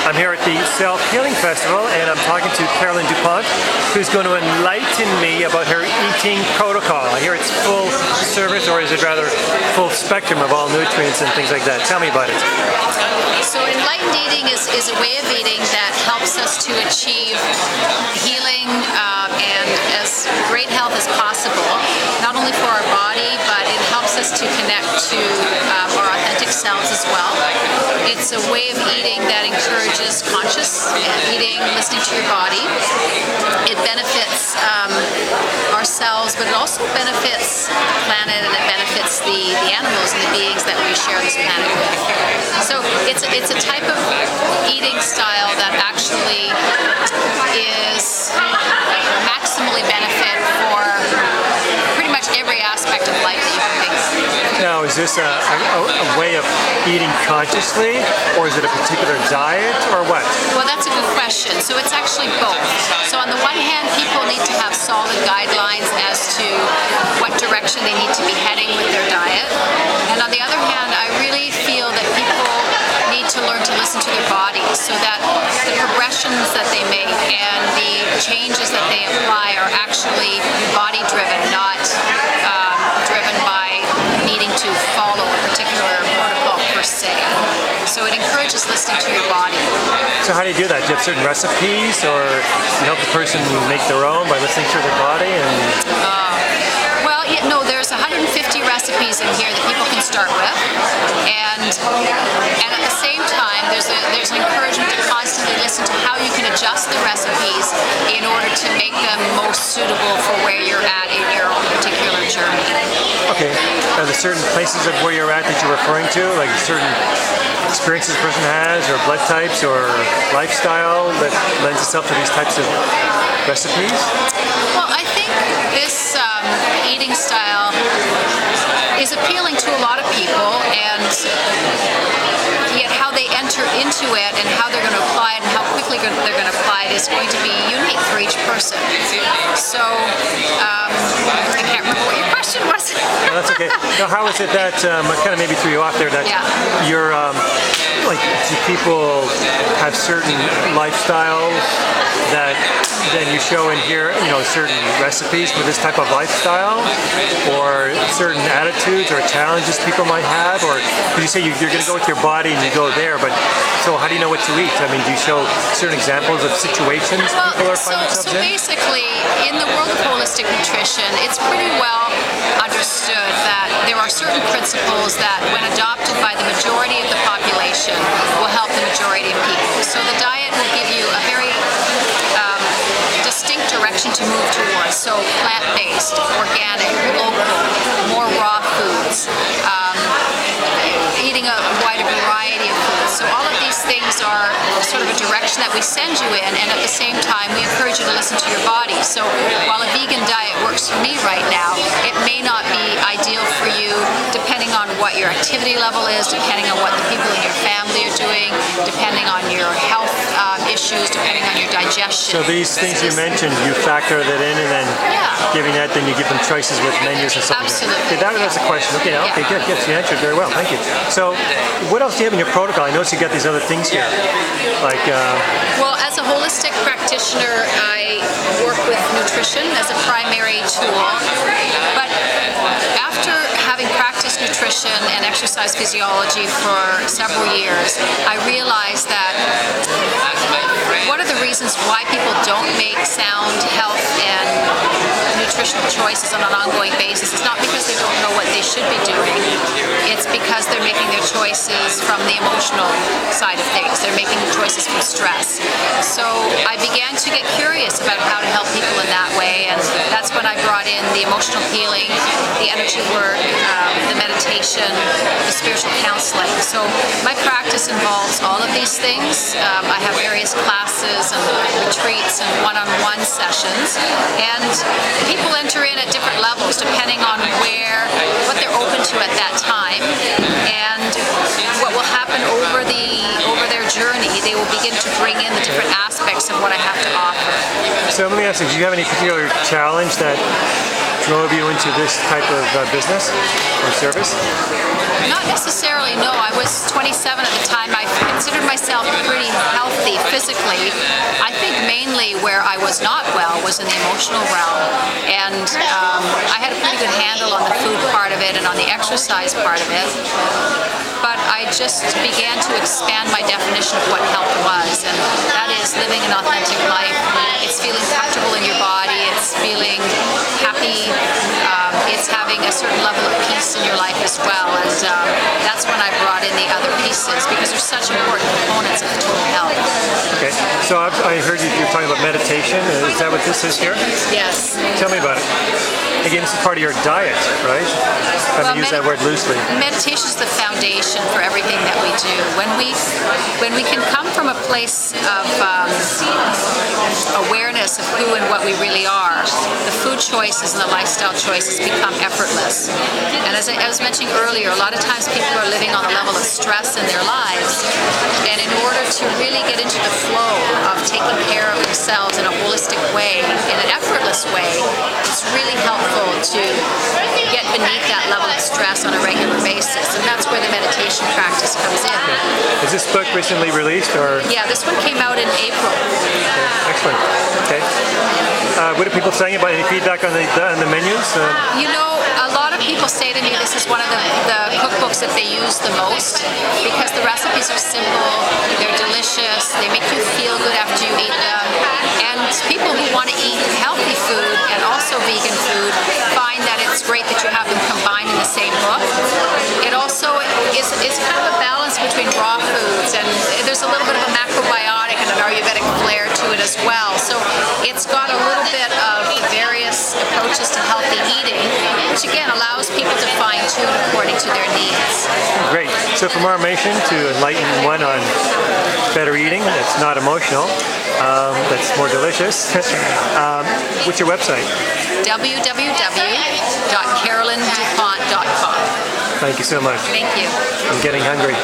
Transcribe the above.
I'm here at the Self-Healing Festival and I'm talking to Carolyn Dupont, who's going to enlighten me about her eating protocol. I hear it's full service, or is it rather full spectrum of all nutrients and things like that? Tell me about it. So enlightened eating is a way of eating that helps us to achieve healing and as great health as possible, not only for our body, but it helps us to connect to our authentic selves as well. It's a way of eating that encourages conscious eating, listening to your body. It benefits ourselves, but it also benefits the planet, and it benefits the animals and the beings that we share this planet with. So it's a type of eating style that actually is maximally benefit for pretty much every aspect of life that you can think of. Now, is this a way of eating consciously, or is it a particular diet, or what? Well, that's a good question. So it's actually both. So on the one hand, people need to have solid guidelines as to what direction they need to be heading with their diet. And on the other hand, I really feel that people need to learn to listen to their bodies so that the progressions that they make and the changes that they apply are actually body-driven, not driven by needing to follow a particular protocol per se. So it encourages listening to your body. So how do you do that? Do you have certain recipes, or you help the person make their own by listening to their body? No, there's 150 recipes in here that people can start with, and at the same time, there's an encouragement to constantly listen to how you can adjust the recipes in order to make them most suitable for where you're at in your own particular journey. Okay. Are there certain places of where you're at that you're referring to, like certain experiences a person has, or blood types, or lifestyle that lends itself to these types of recipes? Well, I think this eating style is appealing to a lot of people, and yet how they enter into it and how they're going to apply it and how quickly they're going to apply it is going to be unique for each person. So I can't remember what your question was. No, that's okay. Now, how is it that I kind of maybe threw you off there? That you're like, do people have certain lifestyles that then you show in here, certain recipes for this type of lifestyle, or certain attitudes or challenges people might have? Or did you say you're going to go with your body and you go there, but so how do you know what to eat? I mean, do you show certain examples of situations people are finding themselves in? So basically, in the world of holistic nutrition, it's pretty well understood that there are certain principles that, when adopted by the majority of the population, will help the majority of people. So the diet will give you a very distinct direction to move towards. So plant-based, organic, local, more raw foods, eating a wider variety of foods. So all of these things are sort of a direction that we send you in, and at the same time we encourage you to listen to your body. So while a vegan diet works for me right now, it may not be ideal for you depending on what your activity level is, depending on what the people in your family are doing, depending on your health issues, depending on your digestion. So these things you mentioned, you factor that in, and then giving that, then you give them choices with menus and stuff. Absolutely. Okay, that was a question. Okay, good. So you answered very well. Thank you. So what else do you have in your protocol? I noticed you got these other things here. Like well, as a holistic practitioner, I work with nutrition as a primary tool, but after having practiced nutrition and exercise physiology for several years, I realized that one of the reasons why people don't make sound health and nutritional choices on an ongoing basis is not because they don't know what they should be doing. It's because they're making their choices from the emotional side of things. They're making choices from stress. So I began to get curious about how to help people in that way, and that's when I brought in the emotional healing, the energy work, the meditation, the spiritual counseling. So my practice involves all of these things. I have various classes and retreats and one-on-one sessions, and people enter in at different levels depending on what they're open to at that time, and what will happen over their journey. They will begin to bring in the different aspects of what I have to offer. So let me ask you, do you have any particular challenge that drove you into this type of business or service? Not necessarily, no. I was 27 at the time. I considered myself pretty healthy physically. I think mainly where I was not well was in the emotional realm, and I had a pretty good handle on the food part of it and on the exercise part of it. But I just began to expand my definition of what health was, and that is living an authentic life. It's feeling comfortable in your body, it's feeling happy, it's having a certain level of peace in your life as well, and that's when I brought in the other pieces, because they're such important components of total health. Okay, so I heard you're talking about meditation. Is that what this is here? Yes. Tell me about it. Again, this is part of your diet, right? I'm going to use that word loosely. Meditation is the foundation for everything that we do. When we can come from a place of awareness of who and what we really are, the food choices and the lifestyle choices become effortless. And as I was mentioning earlier, a lot of times people are living on a level of stress in their lives, and in order to really get into the flow of taking care of themselves in a holistic way, in an effortless way, it's really helpful to get beneath that level of stress on a regular basis, and that's where the meditation practice comes in. Is this book recently released, or? Yeah, this one came out in April. Okay, excellent. Okay. What are people saying about any feedback on the menus? You know, a lot of people say to me this is one of the cookbooks that they use the most, because the recipes are simple, they're delicious, they make you feel good after you eat them, and people who want to eat healthy food and also vegan food find that it's great that you have them combined in the same book. It also is kind of a balance between raw foods, and there's a little bit of a macrobiotic and an Ayurvedic flair to it as well. So it's got a little bit of various approaches to healthy eating, which again allows people to fine-tune according to their needs. Great. So for more information to enlighten one on better eating that's not emotional, that's more delicious, what's your website? www.carolyndupont.com. Thank you so much. Thank you. I'm getting hungry.